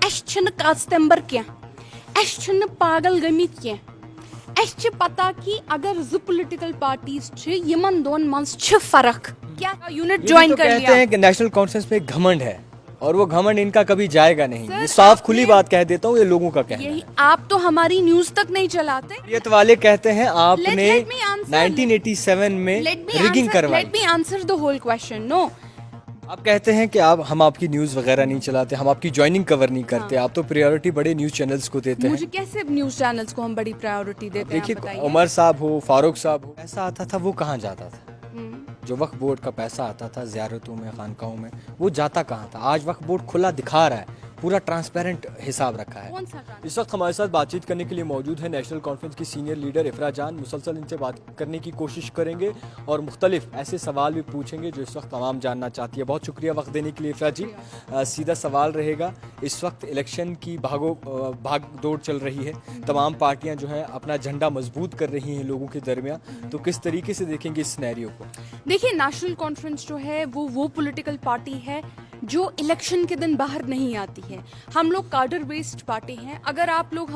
اَسہِ چھِنہٕ کاسٹمبر کینٛہہ اَسہِ چھِنہٕ پاگل گٔمٕتۍ کینٛہہ اَسہِ چھِ پتہ کہِ اگر زٕ پُلٹِکل پارٹیٖز چھِ یِمن دۄن منٛز چھِ فرق کیا یونٹ جوائن کر لیا. کہتے ہیں کہ نیشنل کانفرنس میں ایک گھمنڈ ہے اور وہ گھمنڈ ان کا کبھی جائے گا نہیں. یہ صاف کھلی بات کہہ دیتا ہوں, یہ لوگوں کا کہنا ہے. یہی آپ تو ہماری نیوز تک نہیں چلاتے. شریعت والے کہتے ہیں آپ نے 1987 میں ریگنگ کروائی. Let me answer the whole question. No, آپ کہتے ہیں کہ ہم آپ کی نیوز وغیرہ نہیں چلاتے, ہم آپ کی جوائننگ کور نہیں کرتے, آپ تو پریورٹی بڑے نیوز چینلز کو دیتے ہیں. مجھے کیسے نیوز چینلز کو ہم بڑی پرائیورٹی دیتے ہیں؟ دیکھیے عمر صاحب ہو, فاروق صاحب ہو, پیسہ آتا تھا وہ کہاں جاتا تھا؟ جو وقت بورڈ کا پیسہ آتا تھا زیارتوں میں, خانقاہوں میں, وہ جاتا کہاں تھا؟ آج وقت بورڈ کھلا دکھا رہا ہے, پورا ٹرانسپیرنٹ حساب رکھا ہے. اس وقت ہمارے ساتھ بات چیت کرنے کے لیے موجود ہے نیشنل کانفرنس کی سینئر لیڈر افرا جان. مسلسل ان سے بات کرنے کی کوشش کریں گے اور مختلف ایسے سوال بھی پوچھیں گے جو اس وقت عوام جاننا چاہتی ہے. بہت شکریہ وقت دینے کے لیے افرا جی. سیدھا سوال رہے گا, اس وقت الیکشن کی بھاگ دوڑ چل رہی ہے, تمام پارٹیاں جو ہیں اپنا جھنڈا مضبوط کر رہی ہیں لوگوں کے درمیان, تو کس طریقے سے دیکھیں گے اس سینیریو کو؟ دیکھیے, نیشنل کانفرنس جو ہے وہ پولیٹیکل پارٹی ہے جو الیکشن کے دن باہر نہیں آتی ہے. ہم لوگ کارڈر بیسڈ پارٹی ہیں. اگر آپ لوگ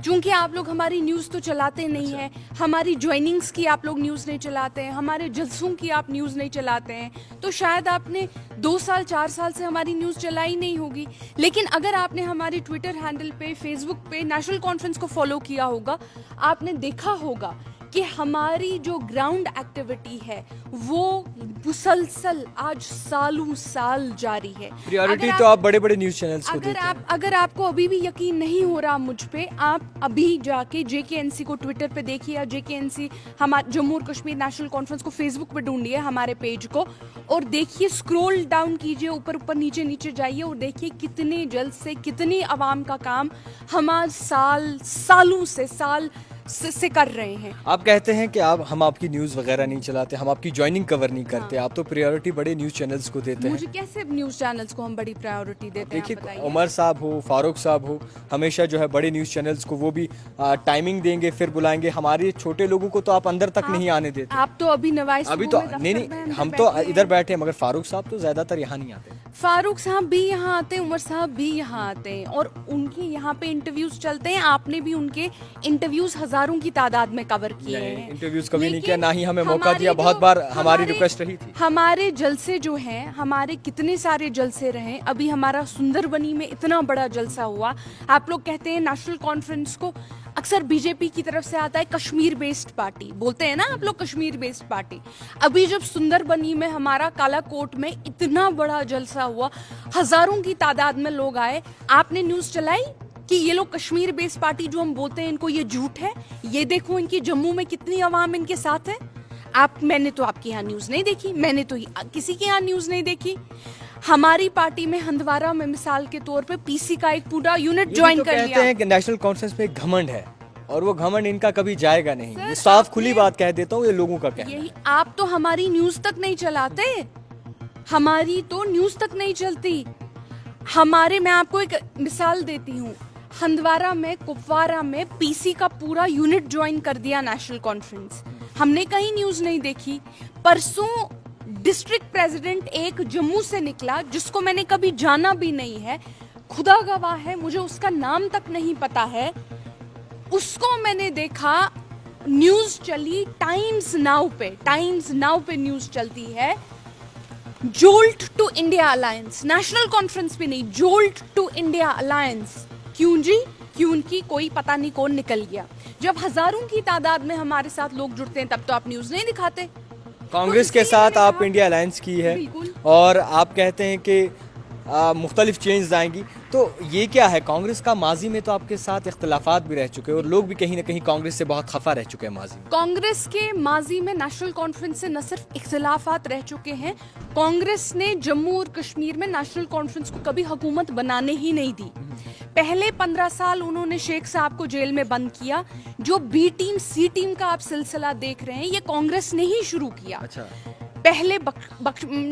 چونکہ آپ لوگ ہماری نیوز تو چلاتے نہیں ہیں, ہماری جوائننگس کی آپ لوگ نیوز نہیں چلاتے ہیں, ہمارے جلسوں کی آپ نیوز نہیں چلاتے ہیں, تو شاید آپ نے 2 سال 4 سال سے ہماری نیوز چلائی نہیں ہوگی. لیکن اگر آپ نے ہماری ٹویٹر ہینڈل پہ, فیس بک پہ نیشنل کانفرنس کو فالو کیا ہوگا, آپ نے دیکھا ہوگا کہ ہماری جو گراؤنڈ ایکٹیویٹی ہے وہ مسلسل آج سالوں سال جاری ہے. پریورٹی تو آپ بڑے بڑے نیوز چینلز کو دیتے ہیں. اگر آپ کو ابھی بھی یقین نہیں ہو رہا مجھ پہ, آپ ابھی جا کے جے کے این سی کو ٹویٹر پہ دیکھیے, یا جے کے این سی جموں اور کشمیر نیشنل کانفرنس کو فیس بک پہ ڈھونڈیے, ہمارے پیج کو, اور دیکھیے, اسکرول ڈاؤن کیجیے, اوپر اوپر نیچے نیچے جائیے اور دیکھیے کتنے جلد سے کتنی عوام کا کام ہم سالوں سے کر رہے ہیں. آپ کہتے ہیں کہ ہم آپ کی نیوز وغیرہ نہیں چلاتے, ہم آپ کی جوائننگ کور نہیں کرتے, آپ تو پریورٹی بڑے نیوز چینلز کو دیتے ہیں. مجھے کیسے نیوز چینلز کو ہم بڑی پرائیورٹی دیتے ہیں؟ دیکھیے, عمر صاحب ہو, فاروق صاحب ہو, ہمیشہ جو ہے بڑے نیوز چینلز کو وہ بھی ٹائمنگ دیں گے, پھر بلائیں گے. ہمارے چھوٹے لوگوں کو تو آپ اندر تک نہیں آنے دیتے. آپ تو ابھی تو نہیں, ہم تو ادھر بیٹھے ہیں, مگر فاروق صاحب تو زیادہ تر یہاں نہیں آتے. فاروق صاحب بھی یہاں آتے ہیں, عمر صاحب بھی یہاں آتے ہیں, اور ان کے یہاں پہ انٹرویوز چلتے ہیں. آپ نے بھی ان کے انٹرویوز ہزاروں کی تعداد میں کور کیے ہیں. انٹرویوز کبھی نہیں کیا, نہ ہی ہمیں موقع دیا. بہت بار ہماری ریکویسٹ رہی تھی. ہمارے جلسے جو ہیں, ہمارے کتنے سارے جلسے رہے. ابھی ہمارا سندر بنی میں اتنا بڑا جلسہ ہوا. آپ لوگ کہتے ہیں نیشنل کانفرنس کو اکثر بی جے پی کی طرف سے آتا ہے کشمیر بیسڈ پارٹی, بولتے ہیں نا آپ لوگ کشمیر بیسڈ پارٹی. ابھی جب سندر بنی میں ہمارا کالا کوٹ میں اتنا بڑا جلسہ ہوا, ہزاروں کی تعداد میں لوگ آئے, آپ نے نیوز چلائی کہ یہ لوگ کشمیر بیس پارٹی جو ہم بولتے ہیں ان کو یہ جھوٹ ہے, یہ دیکھو ان کی جموں میں کتنی عوام ان کے ساتھ ہے. میں نے تو آپ کے یہاں نیوز نہیں دیکھی, میں نے تو کسی کے یہاں نیوز نہیں دیکھی. ہماری پارٹی میں ہندوارہ میں مثال کے طور پہ پی سی کا ایک پورا یونٹ جوائن کر لیا. کہتے ہیں کہ نیشنل کانفرنس میں ایک گھمنڈ ہے اور وہ گھمنڈ ان کا کبھی جائے گا نہیں. یہ صاف کھلی بات کہہ دیتا ہوں, یہ لوگوں کا کہنا ہے. آپ تو ہماری نیوز تک نہیں چلاتے, ہماری تو نیوز تک نہیں چلتی. میں آپ کو ایک مثال دیتی ہوں, ہندوارہ میں, کپوارہ میں پی سی کا پورا یونٹ جوائن کر دیا نیشنل کانفرنس. ہم نے کہیں نیوز نہیں دیکھی. پرسوں ڈسٹرکٹ پریزیڈنٹ ایک جموں سے نکلا جس کو میں نے کبھی جانا بھی نہیں ہے, خدا گواہ ہے مجھے اس کا نام تک نہیں پتا ہے. اس کو میں نے دیکھا, نیوز چلی ٹائمز ناؤ پہ نیوز چلتی ہے, jolt to India alliance. National conference پہ نہیں, جولٹ ٹو انڈیا الائنس. کیوں جی؟ کیوں کی کوئی پتہ نہیں کون نکل گیا. جب ہزاروں کی تعداد میں ہمارے ساتھ لوگ جڑتے ہیں تب تو آپ نیوز نہیں دکھاتے. کانگریس کے ساتھ آپ انڈیا الائنس کی ہے اور آپ کہتے ہیں کہ مختلف چینجز آئیں گی, تو یہ کیا ہے؟ کانگریس کا ماضی میں تو آپ کے ساتھ اختلافات بھی رہ چکے اور لوگ بھی کہیں نہ کہیں کانگریس سے بہت خفا رہ چکے ہیں ماضی میں. کانگریس کے ماضی میں نیشنل کانفرنس سے نہ صرف اختلافات رہ چکے ہیں, کانگریس نے جموں اور کشمیر میں نیشنل کانفرنس کو کبھی حکومت بنانے ہی نہیں دی. پہلے 15 سال انہوں نے شیخ صاحب کو جیل میں بند کیا. جو بی ٹیم سی ٹیم کا آپ سلسلہ دیکھ رہے ہیں یہ کانگریس نے ہی شروع کیا. پہلے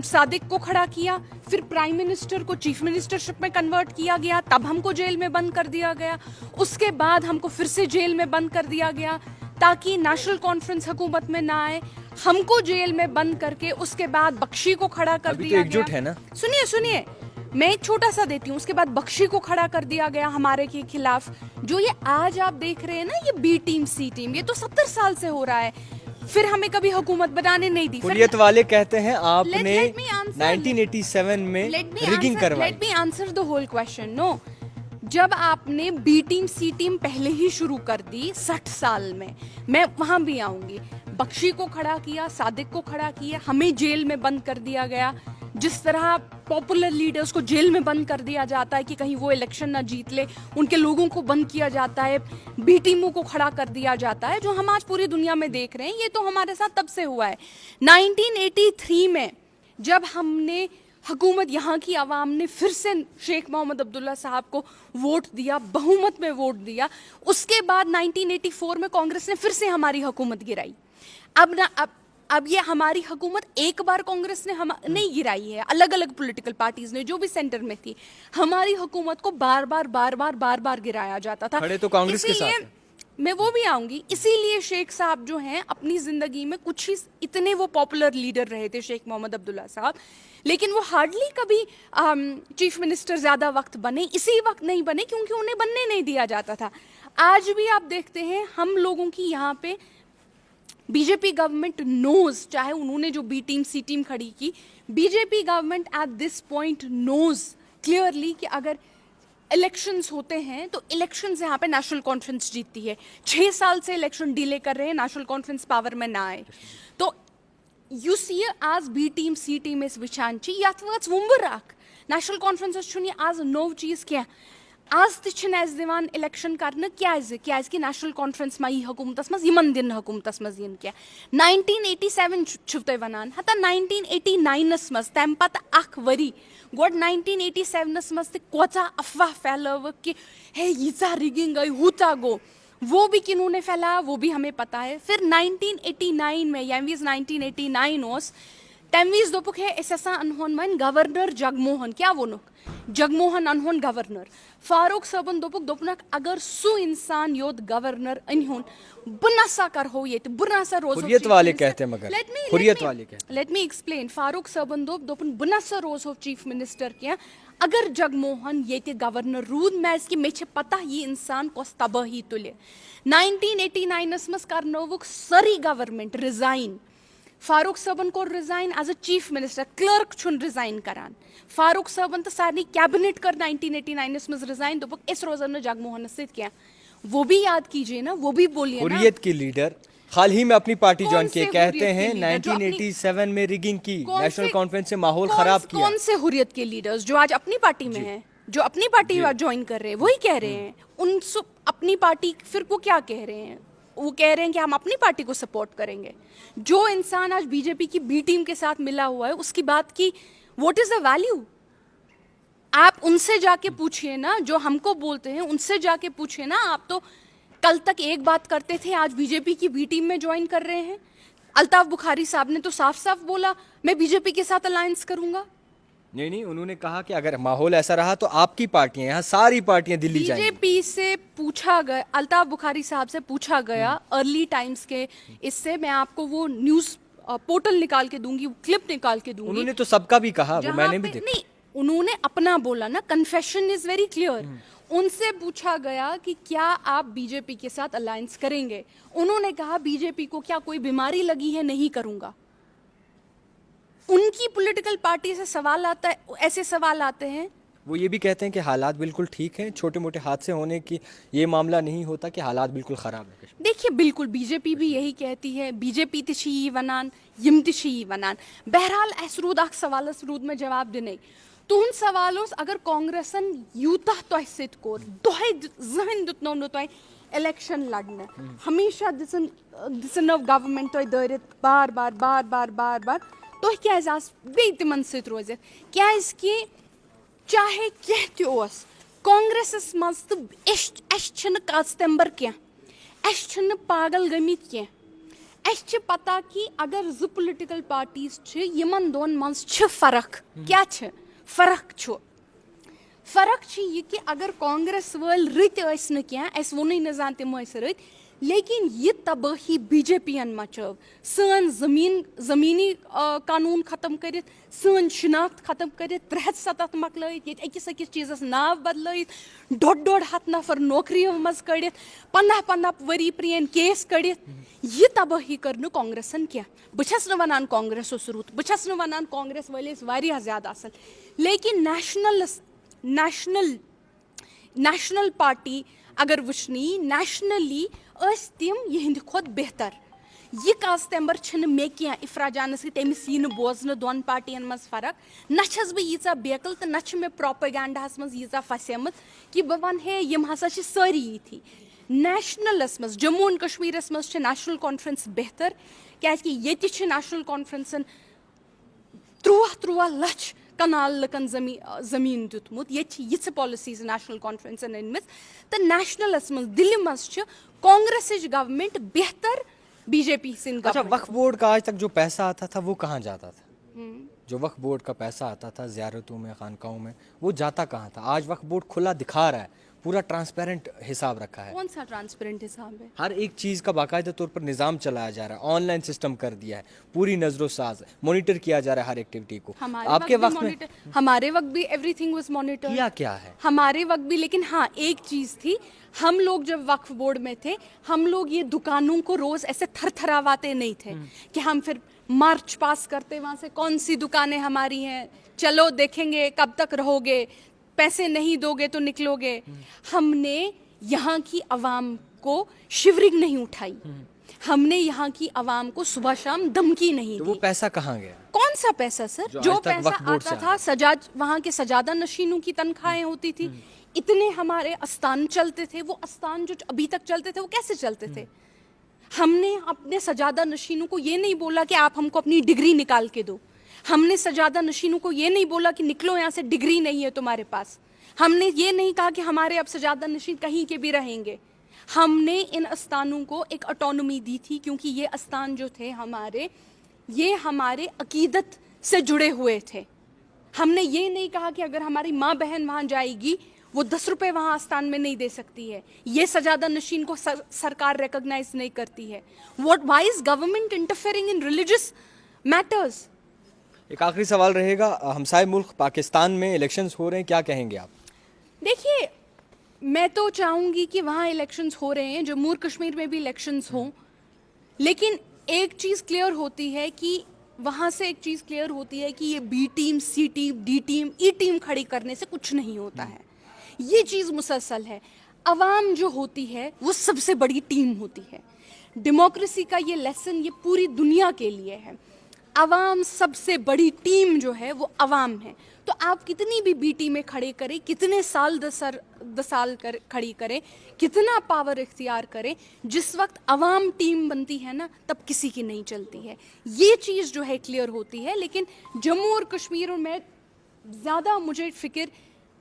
صادق کو کھڑا کیا, پھر پرائم منسٹر کو چیف منسٹر شپ میں کنورٹ کیا گیا, تب ہم کو جیل میں بند کر دیا گیا. اس کے بعد ہم کو پھر سے جیل میں بند کر دیا گیا تاکہ نیشنل کانفرنس حکومت میں نہ آئے. ہم کو جیل میں بند کر کے اس کے بعد بخشی کو کھڑا کر دیا گیا. ایک جٹ ہے نا, سنیے میں ایک چھوٹا سا دیتی ہوں. اس کے بعد بخشی کو کھڑا کر دیا گیا ہمارے کے خلاف. جو یہ آج آپ دیکھ رہے ہیں نا یہ بی ٹیم سی ٹیم, یہ تو 70 سال سے ہو رہا ہے. پھر ہمیں کبھی حکومت بنانے نہیں دی. حریت والے کہتے ہیں آپ نے 1987 میں ریگنگ کروائی. Let me answer the whole question. No, جب آپ نے بی ٹیم سی ٹیم پہلے ہی شروع کر دی 60 سال میں وہاں بھی آؤں گی. بخشی کو کھڑا کیا, صادق کو کھڑا کیا, ہمیں جیل میں بند کر دیا گیا. جس طرح پاپولر لیڈرز کو جیل میں بند کر دیا جاتا ہے کہ کہیں وہ الیکشن نہ جیت لے, ان کے لوگوں کو بند کیا جاتا ہے, بی ٹیموں کو کھڑا کر دیا جاتا ہے, جو ہم آج پوری دنیا میں دیکھ رہے ہیں. یہ تو ہمارے ساتھ تب سے ہوا ہے. 1983 میں جب ہم نے حکومت, یہاں کی عوام نے پھر سے شیخ محمد عبداللہ صاحب کو ووٹ دیا, بہومت میں ووٹ دیا. اس کے بعد 1984 میں کانگریس نے پھر سے ہماری حکومت گرائی. اب یہ ہماری حکومت ایک بار کانگریس نے نہیں گرائی ہے, الگ الگ پولیٹیکل پارٹیز نے جو بھی سینٹر میں تھی, ہماری حکومت کو بار بار گرایا جاتا تھا. کھڑے تو کانگریس کے ساتھ ہیں. میں وہ بھی آؤں گی. اسی لیے شیخ صاحب جو ہیں اپنی زندگی میں کچھ ہی اتنے وہ پاپولر لیڈر رہے تھے شیخ محمد عبداللہ صاحب, لیکن وہ ہارڈلی کبھی چیف منسٹر زیادہ وقت بنے. اسی وقت نہیں بنے کیونکہ انہیں بننے نہیں دیا جاتا تھا. آج بھی آپ دیکھتے ہیں ہم لوگوں کی یہاں پہ بی جے پی گورنمنٹ نوز, چاہے انہوں نے جو بی ٹیم سی ٹیم کھڑی کی, B J P government at this point knows clearly کہ اگر الیکشنز ہوتے ہیں تو الیکشنز یہاں پہ نیشنل کانفرنس جیتتی ہے. 6 سال سے الیکشن ڈیلے کر رہے ہیں, نیشنل کانفرنس پاور میں نہ آئے. تو یو سی آز بی ٹیم سی ٹیم اس وچان یتھ وٲژ وُمبٕر اکھ. نیشنل کانفرنسس چھُنہٕ یہِ آز نوٚو چیٖز کینٛہہ. آز تہِ چھِنہٕ اَسہِ دِوان الیکشن کرنہٕ کیٛازِ نیشنل کانفرنس ما یی حکوٗمتس منٛز, یِمن دِنہٕ حکوٗمتس منٛز یِنہٕ کینٛہہ. 1987 چھِو تُہۍ وَنان, ہتا 1989 منٛز تَمہِ پتہٕ اکھ ؤری گۄڈٕ 1987 منٛز تہِ کوژاہ افواہ پھیلٲوٕکھ کہ ہے ییٖژاہ رِگِنگ گٔے, ہوٗتاہ گوٚو. وہ بھی کنہوں نے پھیلایا وہ بھی ہمیں پتا ہے. پھر 1989 میں ییٚمہِ وِزِ 1989 اوس, تَمہِ وِزِ دوٚپُکھ ہے أسۍ ہسا انہون وۄنۍ گورنر جگموہن. کیٛاہ ووٚنُکھ؟ جگموہن انہون گورنر. فاروق صٲبن دوٚپُکھ اگر سُہ انسان یوٚت گورنر أنہون بہٕ نسا کرہو ییٚتہِ, بہٕ نسا روزہو. حریت والے کہتے ہیں مگر حریت والے کہتے ہیں. Let me explain. فاروق صٲبن دوٚپُن بہٕ نسا روزہو چیف منسٹر کینٛہہ اگر جگموہن ییٚتہِ گورنر روٗد, کہِ مےٚ چھِ پتہ یہِ انسان کۄس تبٲہی تُلہِ. 1989 منٛز کرنٲوُکھ سٲرٕے گورمنٹ رِزاین. فاروق صٲبن کوٚر resign as a chief minister. Clerk چھُنہٕ رِزاین کران. فاروق صٲبن تہٕ سارنٕے کیبنٹ کٔر 1989 منٛز رِزاین. دوٚپُکھ أسۍ روزو نہٕ جگموہنس سۭتۍ کینٛہہ. وہ بھی یاد کیجیے نا, وہ بھی بولیے نا. حریت کی لیڈر حال ہی میں اپنی پارٹی جوائن کیے, کہتے ہیں 1987 میں ریگنگ کی, نیشنل کانفرنس سے ماحول خراب کیا. کون سے حریت کے لیڈرز جو آج اپنی پارٹی میں ہیں, جو اپنی پارٹی جوائن کر رہے ہیں, وہی کہہ رہے ہیں. ان اپنی پارٹی پھر وہ کیا کہہ رہے ہیں؟ وہ کہہ رہے ہیں کہ ہم اپنی پارٹی کو سپورٹ کریں گے. جو انسان آج بی جے پی کی بی ٹیم کے ساتھ ملا ہوا ہے, اس کی بات کی واٹ از دا ویلیو. آپ ان سے جا کے پوچھئے نا, جو ہم کو بولتے ہیں ان سے جا کے پوچھئے نا. آپ تو کل تک ایک بات کرتے تھے, آج بی جے پی کی بی ٹیم میں جوائن کر رہے ہیں. الطاف بخاری صاحب نے تو صاف صاف بولا میں بی جے پی کے ساتھ الائنس کروں گا. نہیں, انہوں نے کہا کہ اگر ماحول ایسا رہا تو آپ کی پارٹیاں, یہاں ساری پارٹیاں دلی جائیں گی. بی جے پی سے پوچھا گیا, الطاف بخاری صاحب سے پوچھا گیا ارلی ٹائمز کے, اس سے میں آپ کو وہ نیوز پورٹل نکال کے دوں گی, کلپ نکال کے دوں گی. انہوں نے تو سب کا بھی کہا, وہ میں نے بھی دیکھا. نہیں, انہوں نے اپنا بولا نا, کنفیشن از ویری کلیئر. ان سے پوچھا گیا کہ کیا آپ بی جے پی کے ساتھ الائنس کریں گے. انہوں نے کہا بی جے پی کو کیا کوئی بیماری لگی ہے, نہیں کروں گا. ان کی پولیٹیکل پارٹی سے سوال آتا ہے, ایسے سوال آتے ہیں. وہ یہ بھی کہتے ہیں کہ حالات بالکل ٹھیک ہیں, چھوٹے موٹے حادثے ہونے کی یہ معاملہ نہیں ہوتا کہ حالات بالکل خراب ہیں. دیکھیے بالکل بی جے پی بھی یہی کہتی ہے, بی جے پی تہِ چھِ یی ونان, یم تہِ چھِ یی ونان. بہرحال اسہِ روٗد اکھ سوالس روٗد مےٚ جواب دِنَے. تُہُنٛد سوال اوس اگر کانگریسن یوٗتاہ تۄہہِ سۭتۍ کوٚر, دۄہے زٕہٕنۍ دیُتنو نہٕ تۄہہِ الیکشن لڑنہٕ, ہمیشہ دِژٕنو گورمنٹ تۄہہِ دٲرِتھ بار بار بار بار بار بار, تُہۍ کیٛازِ آس بیٚیہِ تِمن سۭتۍ روزِتھ؟ کیٛازِ کہِ چاہے کینٛہہ تہِ اوس کانگریسس منٛز تہٕ اَسہِ چھِنہٕ کاژتمبر کینٛہہ, اَسہِ چھِنہٕ پاگل گٔمٕتۍ کینٛہہ. اَسہِ چھِ پتہ کہ اگر زٕ پُلٹِکل پارٹیٖز چھِ, یِمن دۄن منٛز چھِ فرق. کیٛاہ چھِ فرق؟ چھُ فرق چھِ یہِ کہ اگر کانگریس وٲلۍ رٕتۍ ٲسۍ نہٕ کینٛہہ, اَسہِ ووٚنُے نہٕ زانٛہہ تِم ٲسۍ رٕتۍ, لیکن یہ تباہی بی جے پی ین مچو سن زمینی قانون ختم کرت سن شناخت ختم کرت 370 مکلائت یہ اکس اکس چیزس ناو بدلائت 1.5 ہتھ نفر نوکریو مز کڑت 15 وری پرین کیس کڑت یہ تباہی کر کانگریسن کیا بچس نہ ونان کانگریس رت بچس نہ ونان کانگریس ولس واریاہ زیادہ اصل لیکن نیشنل پارٹی اگر وچنی نیشنلی اس تم یہند کھت بہتر یہ کاز تمبر چھن مے کیا افرا جانس کی تمس یہ بوزن دون پارٹین مز فرق نہ چھس بہ ییژا بیکل تو نہ چھ مے پروپیگنڈاہس مز ییژا پھسیمت کہ بہ ون ہے یم ہسا چھ ساری یتھی نیشنلس مز جموں اینڈ کشمیرس مز چھ نیشنل کانفرنس بہتر کیازِ کہ ییٚتہِ چھ نیشنل کانفرنسن 13 لچھ کنال لکن زمین دیتمت یہ یژھ پالسیز نیشنل کانفرنسن انمت تو نیشنلس مز دلہ مز کانگریس گورنمنٹ بہتر بی جے پی سن اچھا وقف بورڈ کا آج تک جو پیسہ آتا تھا وہ کہاں جاتا تھا جو وقف بورڈ کا پیسہ آتا تھا زیارتوں میں خانقاہوں میں وہ جاتا کہاں تھا آج وقف بورڈ کھلا دکھا رہا ہے پورا ٹرانسپیرنٹ حساب رکھا ہے کون سا ٹرانسپیرنٹ حساب ہے ہر ایک چیز کا باقاعدہ طور پر نظام چلایا جا رہا ہے آن لائن سسٹم کر دیا ہے پوری نظر و ساز مانیٹر کیا جا رہا ہے ہر ایکٹیویٹی کو آپ کے وقت میں ہمارے وقت بھی ایوری تھنگ واز مانیٹر کیا ہے ہمارے وقت بھی لیکن ہاں ایک چیز تھی ہم لوگ جب وقف بورڈ میں تھے ہم لوگ یہ دکانوں کو روز ایسے تھر تھراواتے نہیں تھے کہ ہم پھر مارچ پاس کرتے وہاں سے کون سی دکانیں ہماری ہیں چلو دیکھیں گے کب تک رہو گے پیسے نہیں دو گے تو نکلو گے ہم نے یہاں کی عوام کو شیورنگ نہیں اٹھائی ہم نے یہاں کی عوام کو صبح شام دھمکی نہیں دی وہ پیسہ کہاں گیا کون سا پیسہ سر جو پیسہ آتا تھا وہاں کے سجادہ نشینوں کی تنخواہیں ہوتی تھی اتنے ہمارے استان چلتے تھے وہ استان جو ابھی تک چلتے تھے وہ کیسے چلتے تھے ہم نے اپنے سجادہ نشینوں کو یہ نہیں بولا کہ آپ ہم کو اپنی ڈگری نکال کے دو ہم نے سجادہ نشینوں کو یہ نہیں بولا کہ نکلو یہاں سے ڈگری نہیں ہے تمہارے پاس ہم نے یہ نہیں کہا کہ ہمارے اب سجادہ نشین کہیں کے بھی رہیں گے ہم نے ان استانوں کو ایک اٹونومی دی تھی کیونکہ یہ استان جو تھے یہ ہمارے عقیدت سے جڑے ہوئے تھے ہم نے یہ نہیں کہا کہ اگر ہماری ماں بہن وہاں جائے گی وہ 10 روپے وہاں استان میں نہیں دے سکتی ہے یہ سجادہ نشین کو سرکار ریکگنائز نہیں کرتی ہے why is government interfering in religious matters ایک آخری سوال رہے گا ہمسائے ملک پاکستان میں الیکشنز ہو رہے ہیں کیا کہیں گے آپ دیکھیے میں تو چاہوں گی کہ وہاں الیکشنز ہو رہے ہیں جموں کشمیر میں بھی الیکشنز ہوں لیکن ایک چیز کلیئر ہوتی ہے کہ وہاں سے ایک چیز کلیئر ہوتی ہے کہ یہ B team C team D team E team کھڑی کرنے سے کچھ نہیں ہوتا ہے یہ چیز مسلسل ہے عوام جو ہوتی ہے وہ سب سے بڑی ٹیم ہوتی ہے ڈیموکریسی کا یہ لیسن یہ پوری دنیا کے لیے ہے عوام سب سے بڑی ٹیم جو ہے وہ عوام ہے تو آپ کتنی بھی بی ٹیمیں کھڑے کریں کتنے سال 10 سال کھڑی کریں کتنا پاور اختیار کریں جس وقت عوام ٹیم بنتی ہے نا تب کسی کی نہیں چلتی ہے یہ چیز جو ہے کلیئر ہوتی ہے لیکن جموں اور کشمیر میں زیادہ مجھے فکر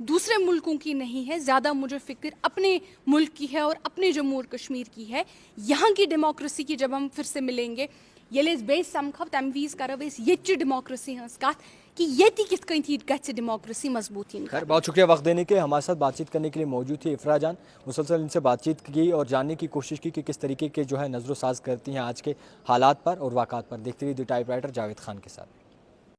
دوسرے ملکوں کی نہیں ہے زیادہ مجھے فکر اپنے ملک کی ہے اور اپنے جموں اور کشمیر کی ہے یہاں کی ڈیموکریسی کی جب ہم پھر سے ملیں گے یل بیس سمکھو تمہ وز کرو یہ ڈیموکریسی ہز کت کہ یہ کت کن گھِ ڈیموکریسی مضبوط خیر بہت شکریہ وقت دینے کے ہمارے ساتھ بات چیت کرنے کے لیے موجود تھی افرا جان مسلسل ان سے بات چیت کی اور جاننے کی کوشش کی کہ کس طریقے کے جو ہے نظر و ساز کرتی ہیں آج کے حالات پر اور واقعات پر دیکھتے رہیے the type writer Javed Khan کے ساتھ